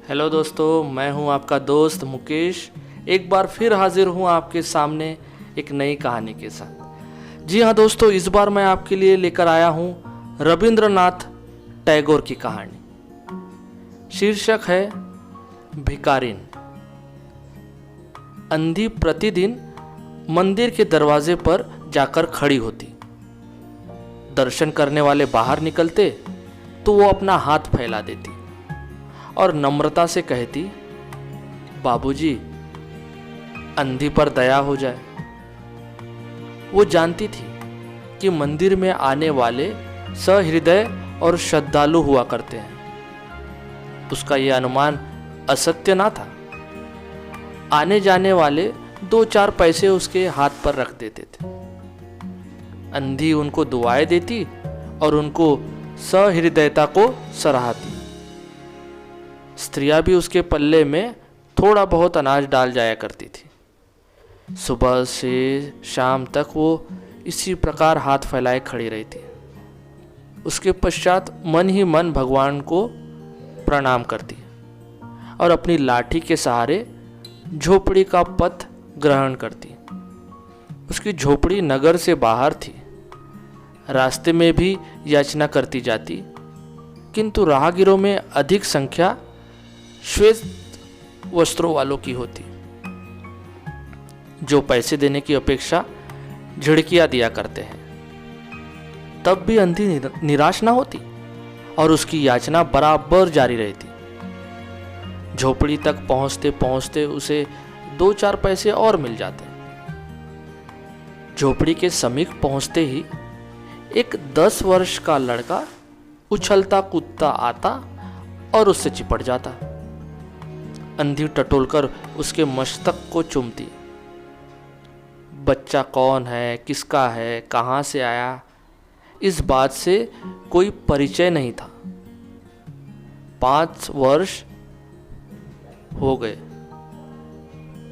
Hello दोस्तों, मैं हूं आपका दोस्त मुकेश। एक बार फिर हाजिर हूं आपके सामने एक नई कहानी के साथ। जी हाँ दोस्तों, इस बार मैं आपके लिए लेकर आया हूं रविंद्रनाथ टैगोर की कहानी। शीर्षक है भिकारिन। अंधी प्रतिदिन मंदिर के दरवाजे पर जाकर खड़ी होती। दर्शन करने वाले बाहर निकलते तो वो अपना हाथ फैला देती और नम्रता से कहती, बाबूजी, अंधी पर दया हो जाए। वो जानती थी कि मंदिर में आने वाले सहृदय और श्रद्धालु हुआ करते हैं। उसका यह अनुमान असत्य ना था। आने जाने वाले 2-4 पैसे उसके हाथ पर रख देते थे। अंधी उनको दुआएं देती और उनको सहृदयता को सराहती। स्त्रियां भी उसके पल्ले में थोड़ा बहुत अनाज डाल जाया करती थी। सुबह से शाम तक वो इसी प्रकार हाथ फैलाए खड़ी रहती। उसके पश्चात मन ही मन भगवान को प्रणाम करती और अपनी लाठी के सहारे झोपड़ी का पथ ग्रहण करती। उसकी झोपड़ी नगर से बाहर थी। रास्ते में भी याचना करती जाती, किंतु राहगीरों में अधिक संख्या श्वेत वस्त्रों वालों की होती, जो पैसे देने की अपेक्षा झिड़कियां दिया करते हैं। तब भी अंधी निराश ना होती और उसकी याचना बराबर जारी रहती। झोपड़ी तक पहुंचते पहुंचते उसे 2-4 पैसे और मिल जाते। झोपड़ी के समीप पहुंचते ही एक 10 वर्ष का लड़का उछलता कूदता आता और उससे चिपट जाता। अंधी टटोलकर उसके मस्तक को चूमती। बच्चा कौन है, किसका है, कहां से आया, इस बात से कोई परिचय नहीं था। 5 वर्ष हो गए।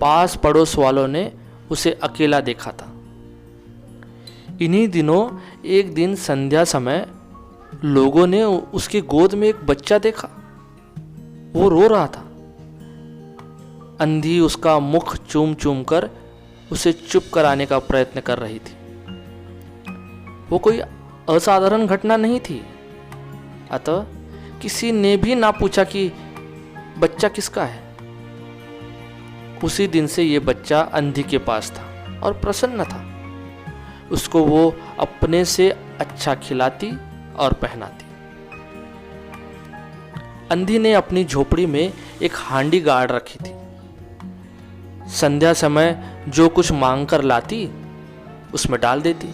पास पड़ोस वालों ने उसे अकेला देखा था। इन्हीं दिनों एक दिन संध्या समय लोगों ने उसकी गोद में एक बच्चा देखा। वो रो रहा था। अंधी उसका मुख चूम चूम कर उसे चुप कराने का प्रयत्न कर रही थी। वो कोई असाधारण घटना नहीं थी, अतः किसी ने भी ना पूछा कि बच्चा किसका है। उसी दिन से ये बच्चा अंधी के पास था और प्रसन्न था। उसको वो अपने से अच्छा खिलाती और पहनाती। अंधी ने अपनी झोपड़ी में एक हांडी गाड़ रखी थी। संध्या समय जो कुछ मांग कर लाती उसमें डाल देती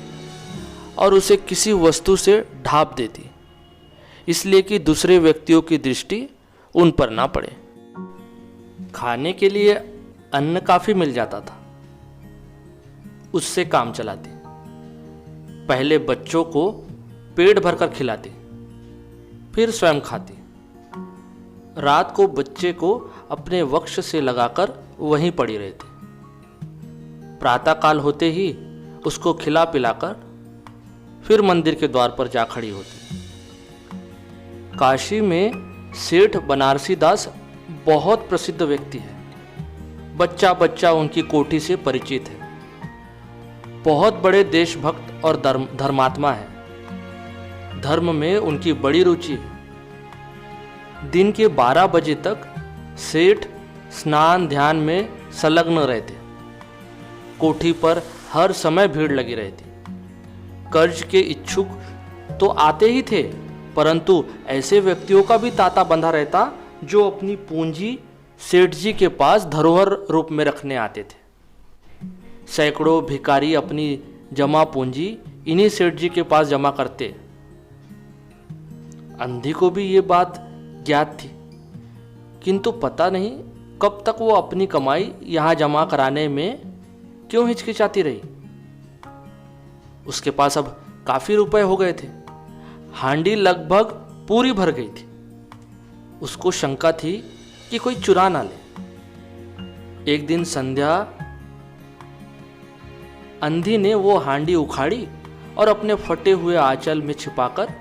और उसे किसी वस्तु से ढांप देती, इसलिए कि दूसरे व्यक्तियों की दृष्टि उन पर ना पड़े। खाने के लिए अन्न काफी मिल जाता था। उससे काम चलाती। पहले बच्चों को पेट भरकर खिलाती, फिर स्वयं खाती। रात को बच्चे को अपने वक्ष से लगाकर वहीं पड़ी रहती। प्रातःकाल होते ही उसको खिला पिलाकर फिर मंदिर के द्वार पर जा खड़ी होती। काशी में सेठ बनारसी दास बहुत प्रसिद्ध व्यक्ति है। बच्चा बच्चा उनकी कोठी से परिचित है। बहुत बड़े देशभक्त और धर्मात्मा है। धर्म में उनकी बड़ी रुचि है। दिन के 12 बजे तक सेठ स्नान ध्यान में संलग्न रहते। कोठी पर हर समय भीड़ लगी रहती। कर्ज के इच्छुक तो आते ही थे, परंतु ऐसे व्यक्तियों का भी तांता बंधा रहता जो अपनी पूंजी सेठ जी के पास धरोहर रूप में रखने आते थे। सैकड़ों भिखारी अपनी जमा पूंजी इन्हीं सेठ जी के पास जमा करते। अंधी को भी ये बात ज्ञात थी, किंतु पता नहीं कब तक वो अपनी कमाई यहां जमा कराने में क्यों हिचकिचाती रही। उसके पास अब काफी रुपए हो गए थे। हांडी लगभग पूरी भर गई थी। उसको शंका थी कि कोई चुरा ना ले। एक दिन संध्या अंधी ने वो हांडी उखाड़ी और अपने फटे हुए आंचल में छिपाकर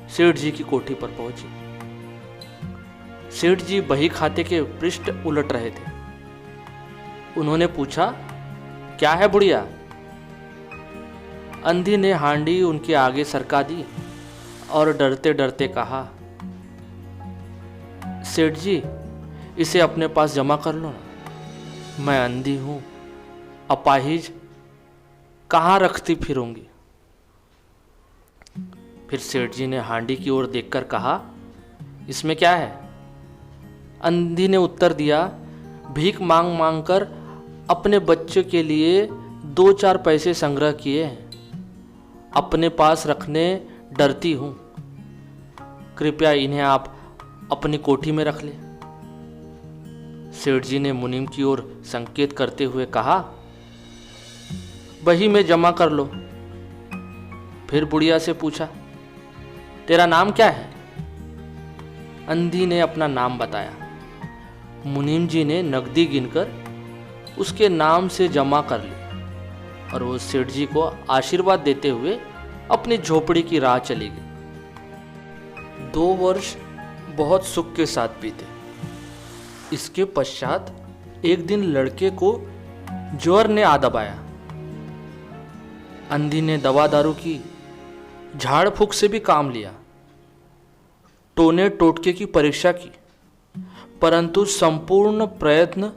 सेठ जी की कोठी पर पहुंची। सेठ जी बही खाते के पृष्ठ उलट रहे थे। उन्होंने पूछा, क्या है बुढ़िया? अंधी ने हांडी उनके आगे सरका दी और डरते डरते कहा, सेठ जी, इसे अपने पास जमा कर लो ना। मैं अंधी हूं, अपाहिज, कहाँ रखती फिरूंगी। फिर सेठ जी ने हांडी की ओर देखकर कहा, इसमें क्या है? अंधी ने उत्तर दिया, भीख मांग मांग कर अपने बच्चे के लिए 2-4 पैसे संग्रह किए हैं, अपने पास रखने डरती हूं, कृपया इन्हें आप अपनी कोठी में रख ले। सेठ जी ने मुनीम की ओर संकेत करते हुए कहा, बही में जमा कर लो। फिर बुढ़िया से पूछा, तेरा नाम क्या है? अंधी ने अपना नाम बताया। मुनीम जी ने नकदी गिनकर उसके नाम से जमा कर ली और वो सेठ जी को आशीर्वाद देते हुए अपनी झोपड़ी की राह चली गई। 2 वर्ष बहुत सुख के साथ बीते। इसके पश्चात एक दिन लड़के को ज्वर ने आ दबाया। अंधी ने दवा दारू की, झाड़ फूक से भी काम लिया, टोने टोटके की परीक्षा की, परंतु संपूर्ण प्रयत्न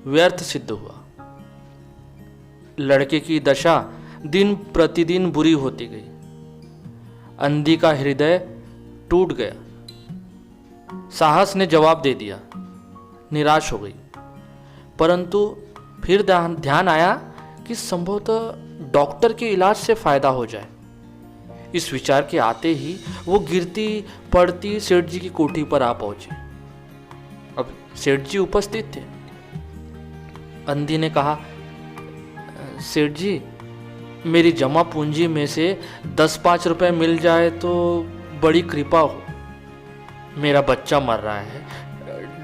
व्यर्थ सिद्ध हुआ। लड़के की दशा दिन प्रतिदिन बुरी होती गई। अंधी का हृदय टूट गया। साहस ने जवाब दे दिया, निराश हो गई। परंतु फिर ध्यान आया कि संभवतः डॉक्टर के इलाज से फायदा हो जाए। इस विचार के आते ही वो गिरती पड़ती सेठ जी की कोठी पर आ पहुंची। अब सेठ जी उपस्थित थे। अंधी ने कहा, सेठ जी, मेरी जमा पूंजी में से 10-5 रुपए मिल जाए तो बड़ी कृपा हो। मेरा बच्चा मर रहा है,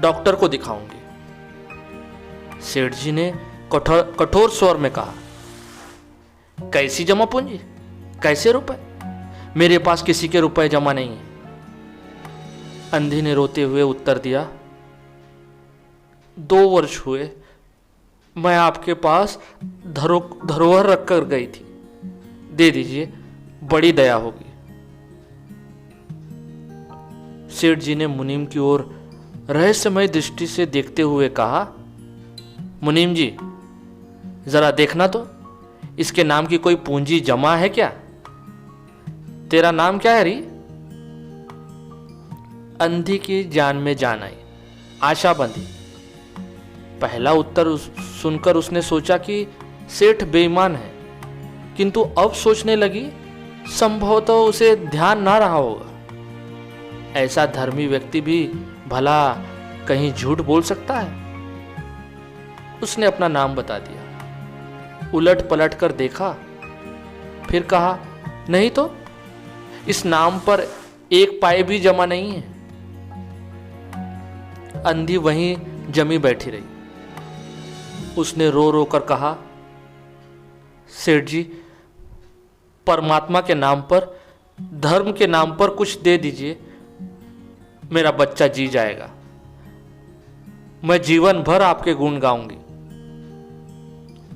डॉक्टर को दिखाऊंगी। सेठ जी ने कठोर स्वर में कहा, कैसी जमा पूंजी, कैसे रुपए? मेरे पास किसी के रुपए जमा नहीं है। अंधी ने रोते हुए उत्तर दिया, 2 वर्ष हुए मैं आपके पास धरोहर रखकर गई थी, दे दीजिए, बड़ी दया होगी। सेठ जी ने मुनीम की ओर रहस्यमय दृष्टि से देखते हुए कहा, मुनीम जी, जरा देखना तो, इसके नाम की कोई पूंजी जमा है क्या? तेरा नाम क्या है री? अंधी की जान में जान आई, आशा बंधी। पहला उत्तर सुनकर उसने सोचा कि सेठ बेईमान है, किंतु अब सोचने लगी संभवतः उसे ध्यान ना रहा होगा। ऐसा धर्मी व्यक्ति भी भला कहीं झूठ बोल सकता है? उसने अपना नाम बता दिया। उलट पलट कर देखा, फिर कहा, नहीं तो इस नाम पर 1 पाई भी जमा नहीं है। अंधी वहीं जमी बैठी रही। उसने रो रो कर कहा, सेठ जी, परमात्मा के नाम पर, धर्म के नाम पर कुछ दे दीजिए, मेरा बच्चा जी जाएगा। मैं जीवन भर आपके गुण गाऊंगी।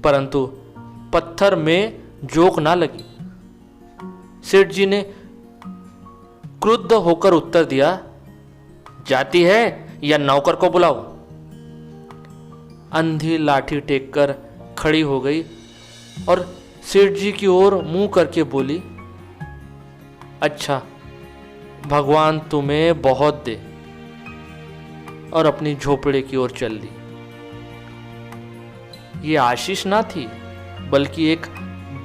परंतु पत्थर में जोक ना लगी। सेठ जी ने क्रुद्ध होकर उत्तर दिया, जाती है या नौकर को बुलाओ। अंधी लाठी टेक कर खड़ी हो गई और सेठ जी की ओर मुंह करके बोली, अच्छा, भगवान तुम्हें बहुत दे, और अपनी झोपड़े की ओर चल दी। ये आशीष ना थी, बल्कि एक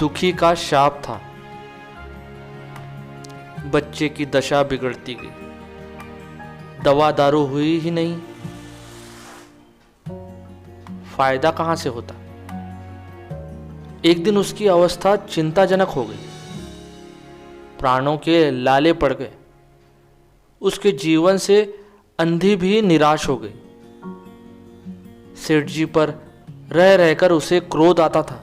दुखी का शाप था। बच्चे की दशा बिगड़ती गई, दवा दारू हुई ही नहीं, फायदा कहां से होता। एक दिन उसकी अवस्था चिंताजनक हो गई, प्राणों के लाले पड़ गए। उसके जीवन से अंधी भी निराश हो गई। सेठ जी पर रह रहकर उसे क्रोध आता था।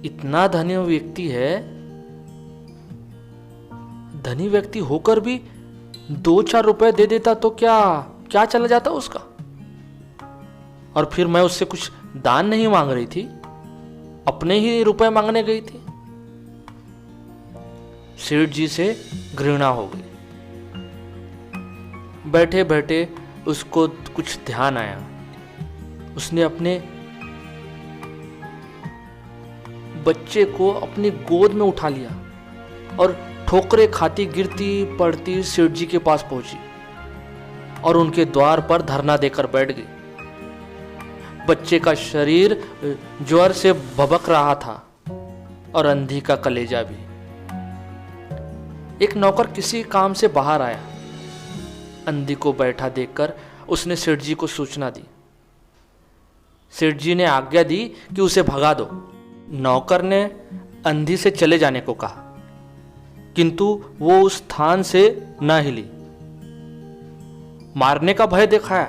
इतना धनी व्यक्ति है, धनी व्यक्ति होकर भी 2-4 रुपए दे देता तो क्या क्या चला जाता उसका। और फिर मैं उससे कुछ दान नहीं मांग रही थी, अपने ही रुपए मांगने गई थी। सेठ जी से घृणा हो गई। बैठे बैठे उसको कुछ ध्यान आया। उसने अपने बच्चे को अपनी गोद में उठा लिया और ठोकरे खाती गिरती पड़ती सेठ जी के पास पहुंची और उनके द्वार पर धरना देकर बैठ गई। बच्चे का शरीर ज्वर से भभक रहा था और अंधी का कलेजा भी। एक नौकर किसी काम से बाहर आया। अंधी को बैठा देखकर उसने सेठ जी को सूचना दी। सेठ जी ने आज्ञा दी कि उसे भगा दो। नौकर ने अंधी से चले जाने को कहा, किंतु वो उस स्थान से न हिली। मारने का भय दिखाया,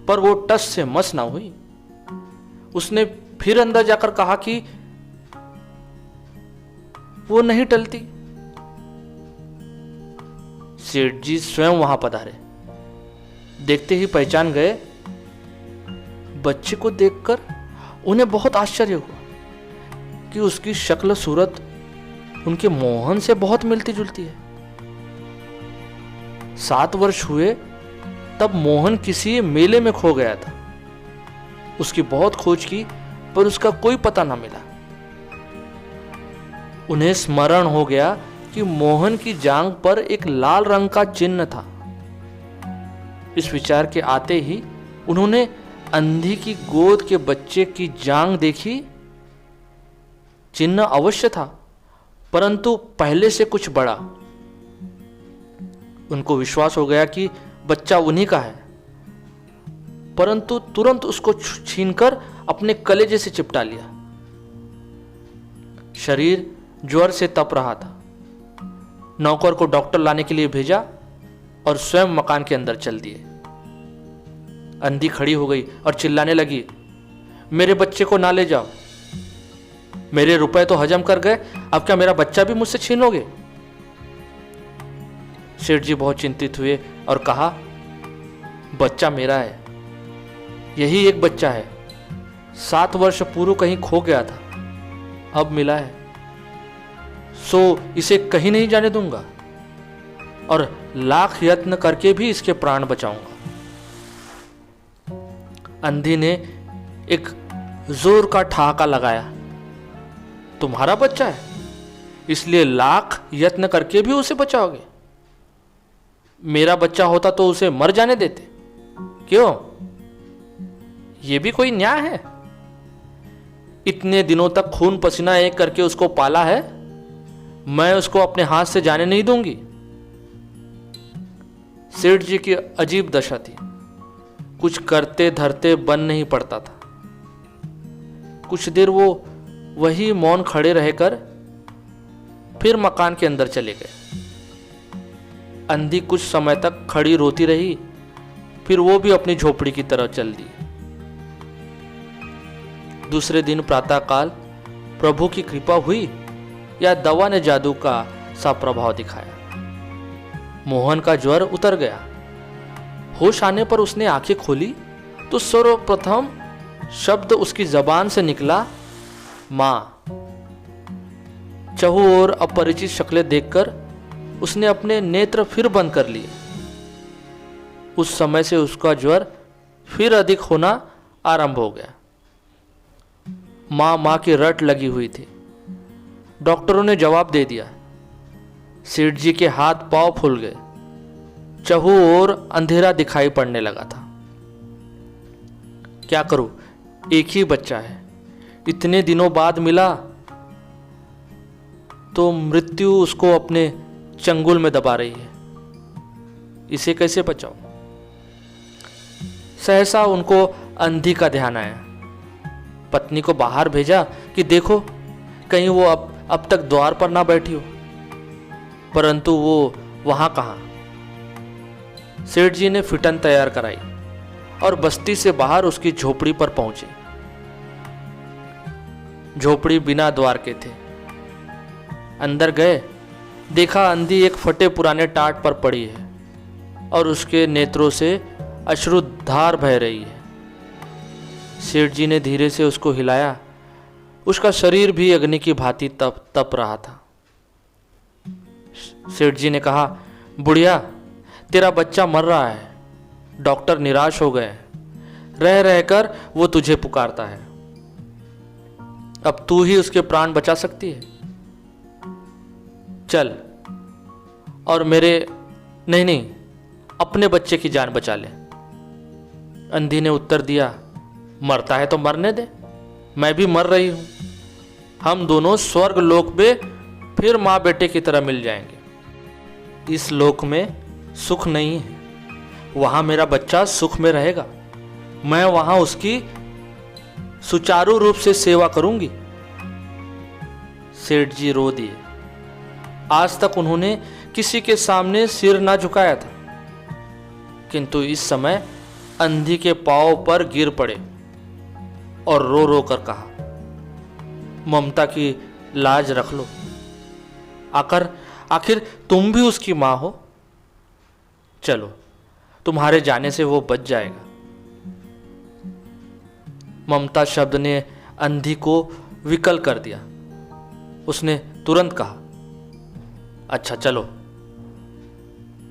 पर वो टस से मस ना हुई। उसने फिर अंदर जाकर कहा कि वो नहीं टलती। सेठ जी स्वयं वहां पधारे। देखते ही पहचान गए। बच्चे को देखकर उन्हें बहुत आश्चर्य हुआ कि उसकी शक्ल सूरत उनके मोहन से बहुत मिलती जुलती है। 7 वर्ष हुए तब मोहन किसी मेले में खो गया था। उसकी बहुत खोज की, पर उसका कोई पता न मिला। उन्हें स्मरण हो गया कि मोहन की जांघ पर एक लाल रंग का चिन्ह था। इस विचार के आते ही उन्होंने अंधी की गोद के बच्चे की जांघ देखी। चिन्ह अवश्य था, परंतु पहले से कुछ बड़ा। उनको विश्वास हो गया कि बच्चा उन्हीं का है, परंतु तुरंत उसको छीनकर अपने कलेजे से चिपटा लिया। शरीर ज्वर से तप रहा था। नौकर को डॉक्टर लाने के लिए भेजा और स्वयं मकान के अंदर चल दिए। अंधी खड़ी हो गई और चिल्लाने लगी, मेरे बच्चे को ना ले जाओ। मेरे रुपए तो हजम कर गए, अब क्या मेरा बच्चा भी मुझसे छीनोगे? सेठ जी बहुत चिंतित हुए और कहा, बच्चा मेरा है, यही एक बच्चा है। 7 वर्ष पूर्व कहीं खो गया था, अब मिला है, सो इसे कहीं नहीं जाने दूंगा और लाख यत्न करके भी इसके प्राण बचाऊंगा। अंधी ने एक जोर का ठहाका लगाया, तुम्हारा बच्चा है, इसलिए लाख यत्न करके भी उसे बचाओगे? मेरा बच्चा होता तो उसे मर जाने देते। क्यों? यह भी कोई न्याय है? इतने दिनों तक खून पसीना एक करके उसको पाला है, मैं उसको अपने हाथ से जाने नहीं दूंगी। सेठ जी की अजीब दशा थी। कुछ करते धरते बन नहीं पड़ता था। कुछ देर वो वही मौन खड़े रहकर फिर मकान के अंदर चले गए। अंधी कुछ समय तक खड़ी रोती रही, फिर वो भी अपनी झोपड़ी की तरफ चल दी। दूसरे दिन प्रातःकाल प्रभु की कृपा हुई या दवा ने जादू का सा प्रभाव दिखाया। मोहन का ज्वर उतर गया। होश आने पर उसने आंखें खोली तो सर्वप्रथम शब्द उसकी जबान से निकला, मां। चहु और अपरिचित शक्लें देखकर उसने अपने नेत्र फिर बंद कर लिए। उस समय से उसका ज्वर फिर अधिक होना आरंभ हो गया। मां की रट लगी हुई थी। डॉक्टरों ने जवाब दे दिया। सेठ जी के हाथ पांव फूल गए। चहु और अंधेरा दिखाई पड़ने लगा था। क्या करूं, एक ही बच्चा है, इतने दिनों बाद मिला तो मृत्यु उसको अपने चंगुल में दबा रही है, इसे कैसे बचाऊं? सहसा उनको अंधी का ध्यान आया। पत्नी को बाहर भेजा कि देखो कहीं वो अब तक द्वार पर ना बैठी हो, परंतु वो वहां कहां। सेठ जी ने फिटन तैयार कराई और बस्ती से बाहर उसकी झोपड़ी पर पहुंचे। झोपड़ी बिना द्वार के थे। अंदर गए, देखा अंधी एक फटे पुराने टाट पर पड़ी है। और उसके नेत्रों से अश्रुधार बह रही है। सेठ जी ने धीरे से उसको हिलाया। उसका शरीर भी अग्नि की भांति तप रहा था। सेठ जी ने कहा, बुढ़िया, तेरा बच्चा मर रहा है। डॉक्टर निराश हो गए। रह रहकर वो तुझे पुकारता है। अब तू ही उसके प्राण बचा सकती है। चल और मेरे नहीं, अपने बच्चे की जान बचा ले। अंधी ने उत्तर दिया, मरता है तो मरने दे, मैं भी मर रही हूं। हम दोनों स्वर्ग लोक में फिर माँ बेटे की तरह मिल जाएंगे। इस लोक में सुख नहीं है, वहां मेरा बच्चा सुख में रहेगा। मैं वहां उसकी सुचारू रूप से सेवा करूंगी। सेठ जी रो दिए। आज तक उन्होंने किसी के सामने सिर ना झुकाया था, किंतु इस समय अंधी के पांव पर गिर पड़े और रो रो कर कहा, ममता की लाज रख लो। आखिर तुम भी उसकी मां हो। चलो, तुम्हारे जाने से वो बच जाएगा। ममता शब्द ने अंधी को विकल कर दिया। उसने तुरंत कहा, अच्छा चलो।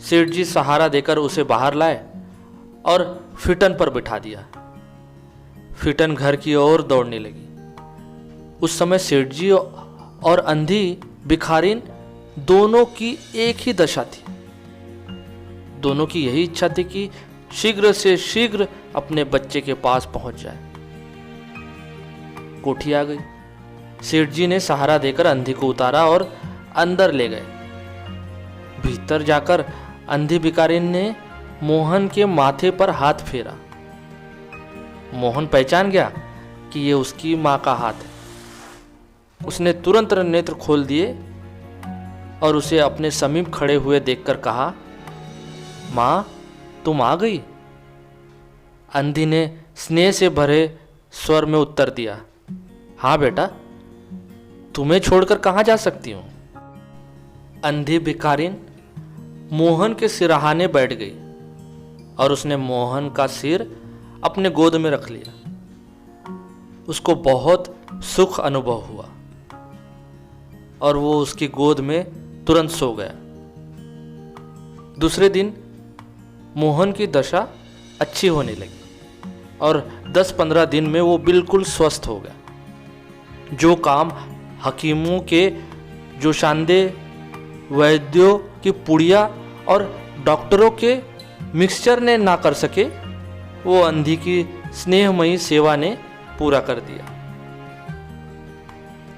सेठ जी सहारा देकर उसे बाहर लाए और फिटन पर बिठा दिया। फिटन घर की ओर दौड़ने लगी। उस समय सेठ जी और अंधी भिखारिन दोनों की एक ही दशा थी। दोनों की यही इच्छा थी कि शीघ्र से शीघ्र अपने बच्चे के पास पहुंच जाए। कोठी आ गई। सेठ जी ने सहारा देकर अंधी को उतारा और अंदर ले गए। भीतर जाकर अंधी भिखारिन ने मोहन के माथे पर हाथ फेरा। मोहन पहचान गया कि ये उसकी मां का हाथ है। उसने तुरंत नेत्र खोल दिए और उसे अपने समीप खड़े हुए देखकर कहा, मां, तुम आ गई? अंधी ने स्नेह से भरे स्वर में उत्तर दिया, हाँ बेटा, तुम्हें छोड़कर कहां जा सकती हूं। अंधी भिखारिन मोहन के सिरहाने बैठ गई और उसने मोहन का सिर अपने गोद में रख लिया। उसको बहुत सुख अनुभव हुआ और वो उसकी गोद में तुरंत सो गया। दूसरे दिन मोहन की दशा अच्छी होने लगी और 10-15 दिन में वो बिल्कुल स्वस्थ हो गया। जो काम हकीमों के जोशानदेह, वैद्यों की पुड़िया और डॉक्टरों के मिक्सचर ने ना कर सके, वो अंधी की स्नेहमयी सेवा ने पूरा कर दिया।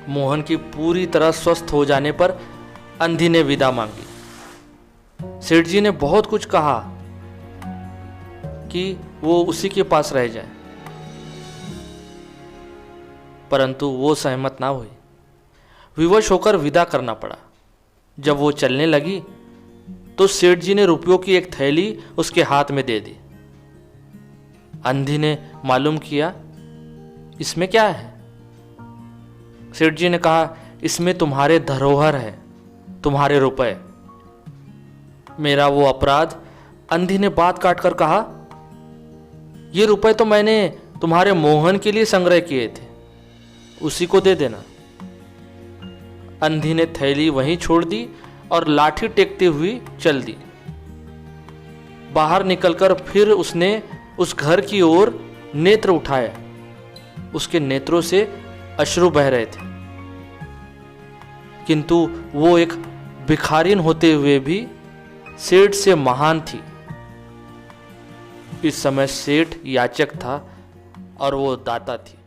मोहन की पूरी तरह स्वस्थ हो जाने पर अंधी ने विदा मांगी। सेठ जी ने बहुत कुछ कहा कि वो उसी के पास रह जाए, परंतु वो सहमत ना हुई। विवश होकर विदा करना पड़ा। जब वो चलने लगी तो सेठ जी ने रुपयों की एक थैली उसके हाथ में दे दी। अंधी ने मालूम किया, इसमें क्या है? सेठ जी ने कहा, इसमें तुम्हारे धरोहर है, तुम्हारे रुपए। मेरा वो अपराध। अंधी ने बात काट कर कहा, ये रुपए तो मैंने तुम्हारे मोहन के लिए संग्रह किए थे, उसी को दे देना। अंधी ने थैली वहीं छोड़ दी और लाठी टेकती हुई चल दी। बाहर निकलकर फिर उसने उस घर की ओर नेत्र उठाया। उसके नेत्रों से अश्रु बह रहे थे, किंतु वो एक भिखारिन होते हुए भी सेठ से महान थी। इस समय सेठ याचक था और वो दाता थी।